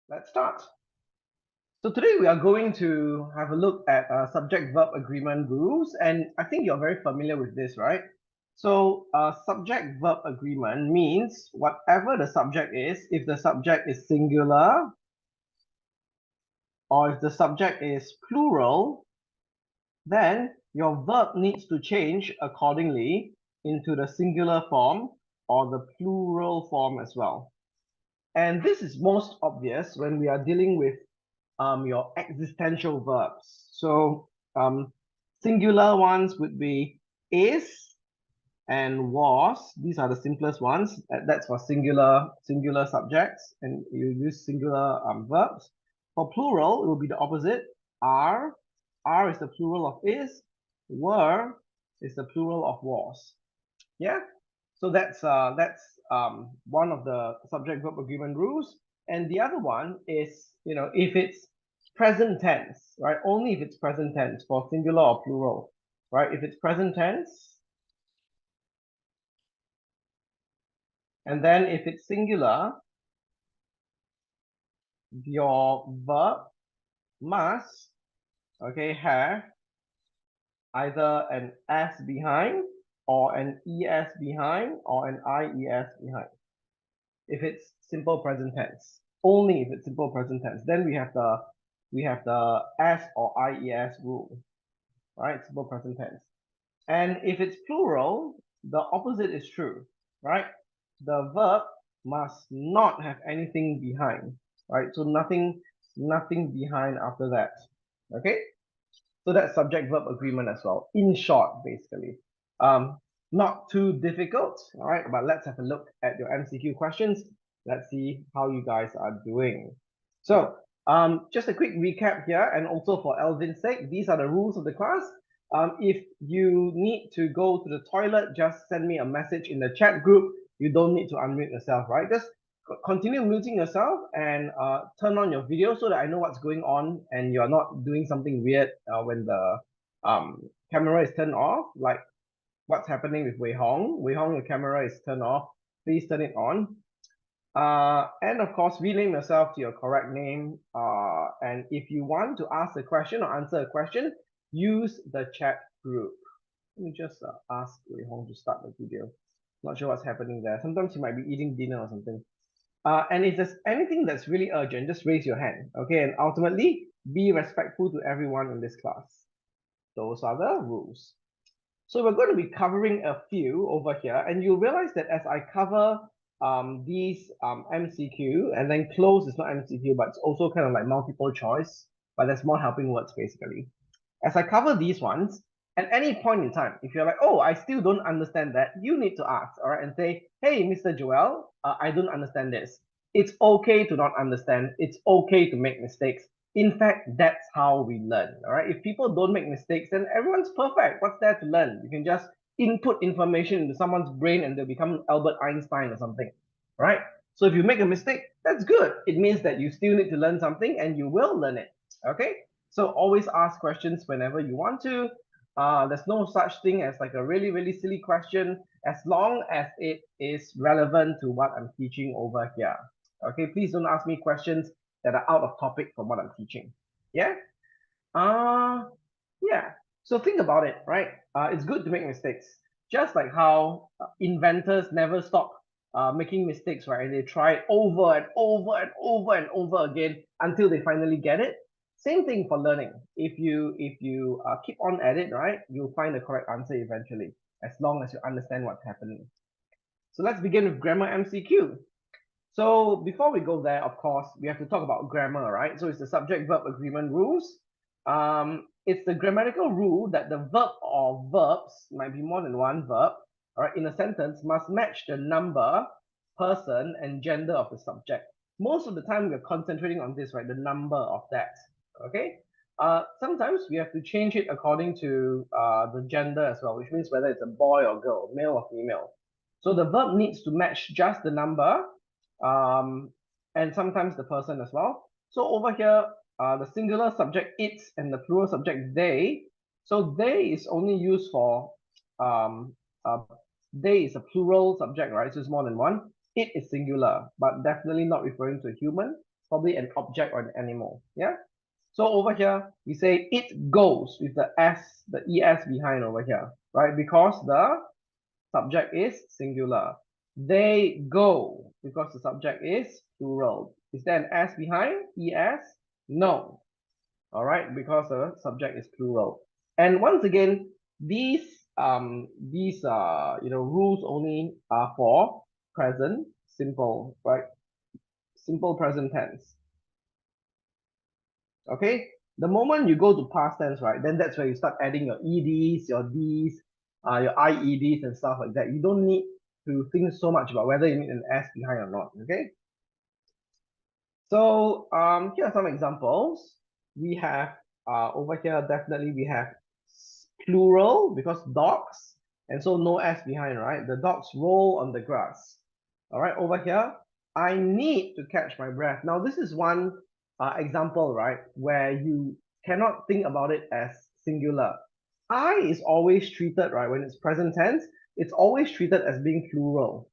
Let's start. So today we are going to have a look at subject-verb agreement rules, and I think you're very familiar with this, right? So subject-verb agreement means whatever the subject is, if the subject is singular or if the subject is plural, then your verb needs to change accordingly into the singular form or the plural form as well. And this is most obvious when we are dealing with your existential verbs. So singular ones would be is and was. These are the simplest ones. That's for singular subjects, and you use singular verbs. For plural, it will be the opposite. Are is the plural of is. Were is the plural of was. Yeah. So that's one of the subject verb agreement rules. And the other one is, if it's present tense, right? Only if it's present tense for singular or plural, right? If it's present tense, and then if it's singular, your verb must, okay, have either an S behind or an ES behind or an IES behind. If it's simple present tense, only if it's simple present tense, then we have the S or IES rule, right? Simple present tense. And if it's plural, the opposite is true, right? The verb must not have anything behind, right? So nothing behind after that. Okay, so that's subject verb agreement as well, in short, basically. Not too difficult, all right, but let's have a look at your MCQ questions. Let's see how you guys are doing. So just a quick recap here, and also for Elvin's sake, these are the rules of the class. If you need to go to the toilet, just send me a message in the chat group. You don't need to unmute yourself, right? Just continue muting yourself and turn on your video so that I know what's going on and you're not doing something weird when the camera is turned off, like what's happening with Wei Hong. Wei Hong, your camera is turned off. Please turn it on. And of course, rename yourself to your correct name. And if you want to ask a question or answer a question, use the chat group. Let me just ask Wei Hong to start the video. Not sure what's happening there. Sometimes he might be eating dinner or something. And if there's anything that's really urgent, just raise your hand, okay? And ultimately, be respectful to everyone in this class. Those are the rules. So we're going to be covering a few over here, and you'll realize that as I cover these MCQ, and then Cloze is not MCQ, but it's also kind of like multiple choice, but there's more helping words basically. As I cover these ones, at any point in time, if you're like, oh, I still don't understand that, you need to ask, all right, and say, hey, Mr. Joel, I don't understand this. It's okay to not understand. It's okay to make mistakes. In fact, that's how we learn, all right? If people don't make mistakes, then everyone's perfect. What's there to learn? You can just input information into someone's brain and they'll become Albert Einstein or something, right? So if you make a mistake, that's good. It means that you still need to learn something and you will learn it, okay? So always ask questions whenever you want to. There's no such thing as like a really, really silly question as long as it is relevant to what I'm teaching over here. Okay, please don't ask me questions that are out of topic from what I'm teaching. Yeah? Yeah. So think about it, right? It's good to make mistakes. Just like how inventors never stop making mistakes, right? And they try it over and over and over and over again until they finally get it. Same thing for learning. If you keep on at it, right, you'll find the correct answer eventually, as long as you understand what's happening. So let's begin with grammar MCQ. So before we go there, of course, we have to talk about grammar, right? So it's the subject-verb agreement rules. It's the grammatical rule that the verb or verbs, might be more than one verb, all right, in a sentence must match the number, person, and gender of the subject. Most of the time, we're concentrating on this, right? The number of that, okay? Sometimes we have to change it according to the gender as well, which means whether it's a boy or girl, male or female. So the verb needs to match just the number, and sometimes the person as well. So over here, the singular subject it's and the plural subject they. So they is only used for they is a plural subject, right? So it's more than one. It is singular, but definitely not referring to a human. probably an object or an animal. Yeah. So over here, we say it goes with the S, the ES behind over here, right? Because the subject is singular. They go because the subject is plural. Is there an S behind? ES? No. All right, because the subject is plural. And once again, these rules only are for present simple, right? Simple present tense. Okay, the moment you go to past tense, right, then that's where you start adding your eds, your ds, your ieds and stuff like that. You don't need to think so much about whether you need an s behind or not. Okay, so here are some examples. We have over here, definitely we have plural because dogs, and so no s behind, right? The dogs roll on the grass. All right, over here, I need to catch my breath. Now this is one example, right, where you cannot think about it as singular. I is always treated, right, when it's present tense, it's always treated as being plural.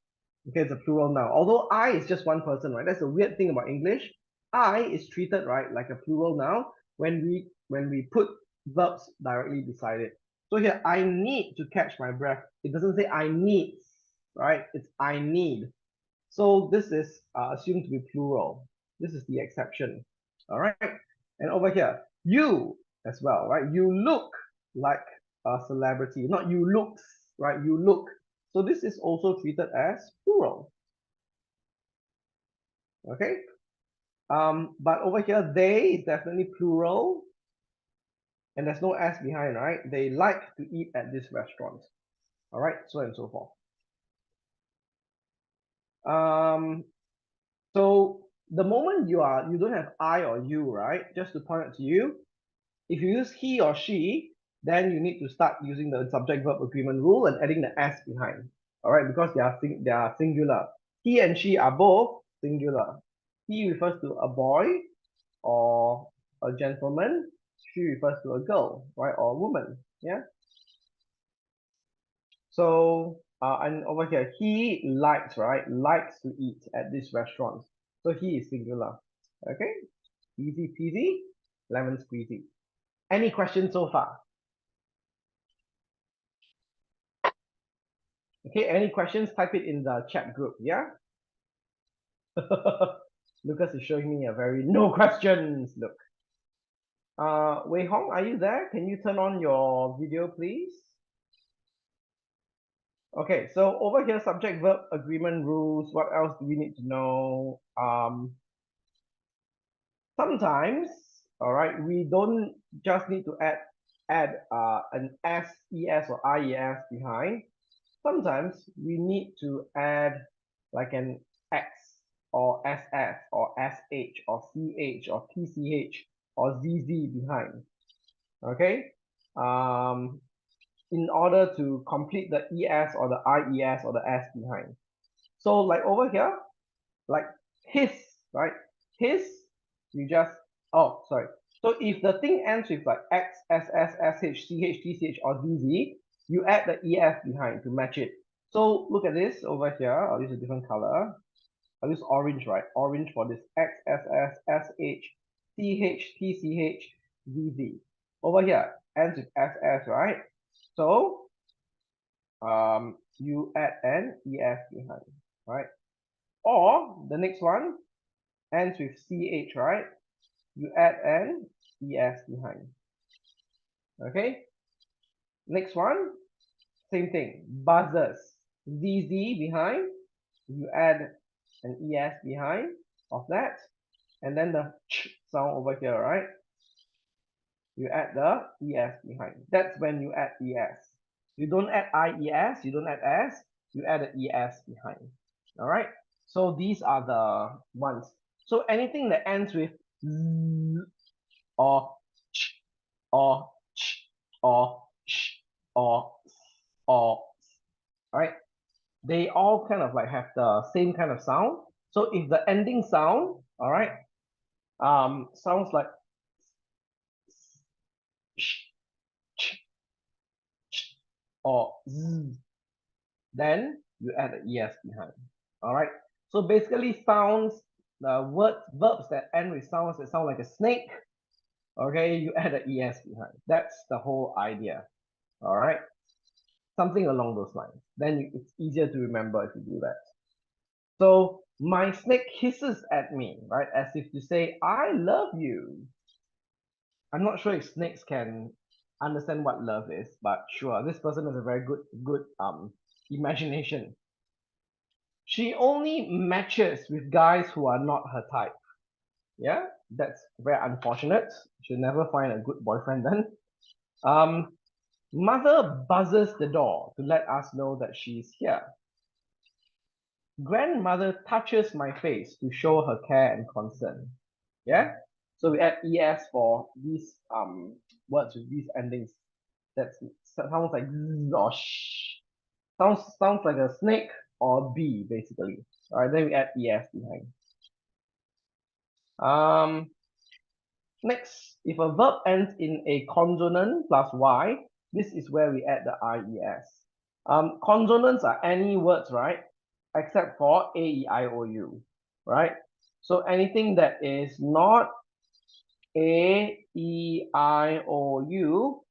Okay, it's a plural now. Although I is just one person, right? That's a weird thing about English. I is treated, right, like a plural now when we put verbs directly beside it. So here, I need to catch my breath. It doesn't say I need, right? It's I need. So this is assumed to be plural. This is the exception. All right. And over here, you as well, right? You look like a celebrity, not you looks, right? You look. So this is also treated as plural. Okay. But over here, they is definitely plural, and there's no s behind, right? They like to eat at this restaurant. All right, so and so forth. So the moment you don't have I or you, right? Just to point out to you, if you use he or she, then you need to start using the subject verb agreement rule and adding the s behind. All right, because they are singular. He and she are both singular. He refers to a boy or a gentleman. She refers to a girl, right, or a woman. Yeah. So and over here, he likes, right, likes to eat at this restaurant. So he is singular. Okay, easy peasy, lemon squeezy. Any questions so far? Okay, any questions? Type it in the chat group. Yeah. Lucas is showing me a very no questions look. Wei Hong, are you there? Can you turn on your video, please? Okay, so over here, subject verb agreement rules. What else do we need to know? Sometimes, all right, we don't just need to add an s, es, or ies behind. Sometimes we need to add like an x or ss or sh or ch or tch or zz behind. Okay, in order to complete the es or the ies or the s behind. So like over here, like his, right? His, you just, oh, sorry. So if the thing ends with like x, ss, sh, ch, tch, or zz, you add the es behind to match it. So look at this over here. I'll use a different color. I'll use orange, right? Orange for this x, ss, sh, ch, tch, zz. Over here, ends with ss, right? So you add an es behind, right? Or the next one ends with ch, right? You add an es behind. Okay. Next one, same thing. Buzzers, zz behind. You add an es behind of that, and then the ch sound over here, right? You add the es behind. That's when you add es. You don't add ies, you don't add s, you add an es behind. All right. So these are the ones. So anything that ends with z or ch or ch or sh or all right, they all kind of like have the same kind of sound. So if the ending sound, all right, sounds like sh, ch, ch, or z, then you add the es behind. All right. So basically, sounds verbs that end with sounds that sound like a snake, okay, you add an es behind. That's the whole idea. All right, something along those lines. Then it's easier to remember if you do that. So my snake hisses at me, right, as if to say, I love you. I'm not sure if snakes can understand what love is, but sure, this person has a very good imagination. She only matches with guys who are not her type. Yeah, that's very unfortunate. She'll never find a good boyfriend then. Mother buzzes the door to let us know that she's here. Grandmother touches my face to show her care and concern. Yeah, so we add es for these words with these endings. That sounds like zzz or sh. Sounds like a snake or bee basically. All right, then we add es behind. Next, if a verb ends in a consonant plus y, this is where we add the ies. Consonants are any words, right? Except for a, e, I, o, u, right? So anything that is not a, e, I, o, u,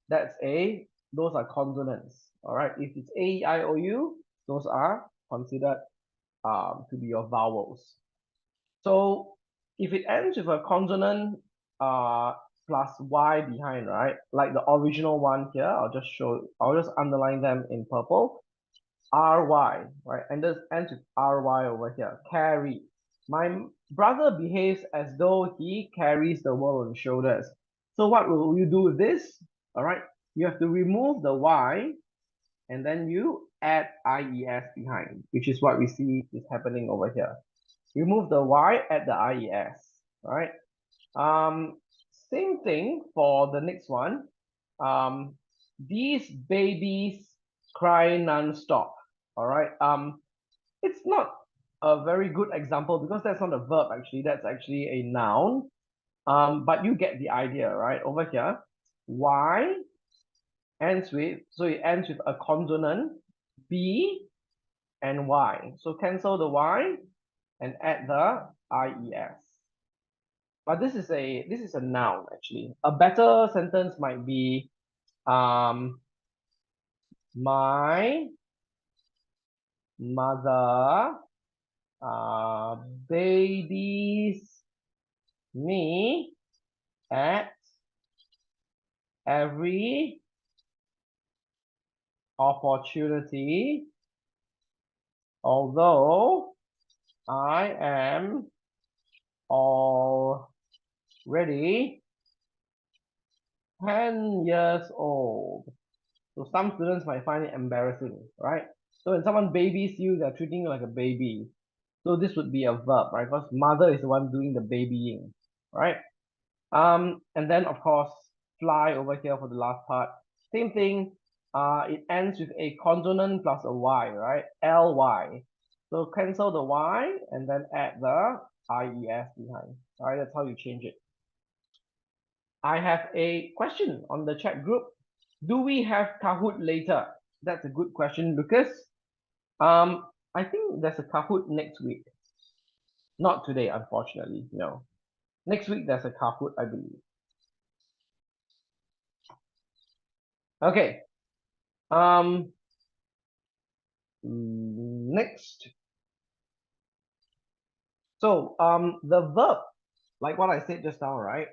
those are consonants. All right. If it's a, e, I, o, u, those are considered to be your vowels. So if it ends with a consonant plus y behind, right? Like the original one here, I'll just underline them in purple. ry, right? And this ends with ry over here. Carry. My brother behaves as though he carries the world on his shoulders. So what will you do with this? All right, you have to remove the y and then you add ies behind, which is what we see is happening over here. Remove the y, add the ies. All right. Same thing for the next one. These babies cry non-stop. All right. It's not a very good example because that's not a verb actually. That's actually a noun. But you get the idea, right? Over here, y ends with, so it ends with a consonant, b and y. So cancel the y and add the ies. But this is a noun actually. A better sentence might be my mother babies me at every opportunity, although I am already 10 years old. So some students might find it embarrassing, right? So when someone babies you, they're treating you like a baby. So this would be a verb, right? Because mother is the one doing the babying, right? And then of course, fly over here for the last part. Same thing. It ends with a consonant plus a y, right? ly. So cancel the y and then add the ies behind. All right, that's how you change it. I have a question on the chat group. Do we have Kahoot later? That's a good question because I think there's a Kahoot next week. Not today, unfortunately. No. Next week there's a Kahoot, I believe. Okay. Next. So the verb, like what I said just now, right?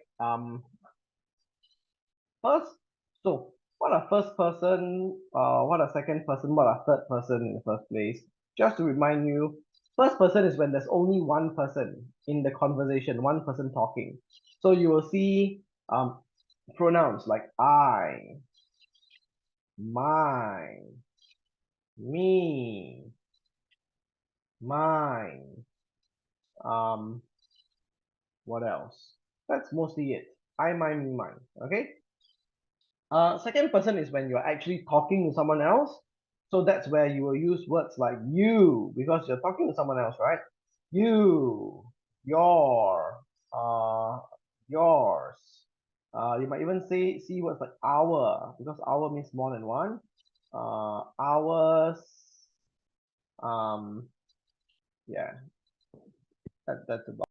First, so what a first person, what a second person, what a third person in the first place. Just to remind you, first person is when there's only one person in the conversation, one person talking. So you will see pronouns like I, my, me, mine. What else? That's mostly it. I, mine, me, mine. Okay. Second person is when you're actually talking to someone else. So that's where you will use words like you because you're talking to someone else, right? You, your, yours. You might even see words like our because our means more than one. Ours. Yeah. add that to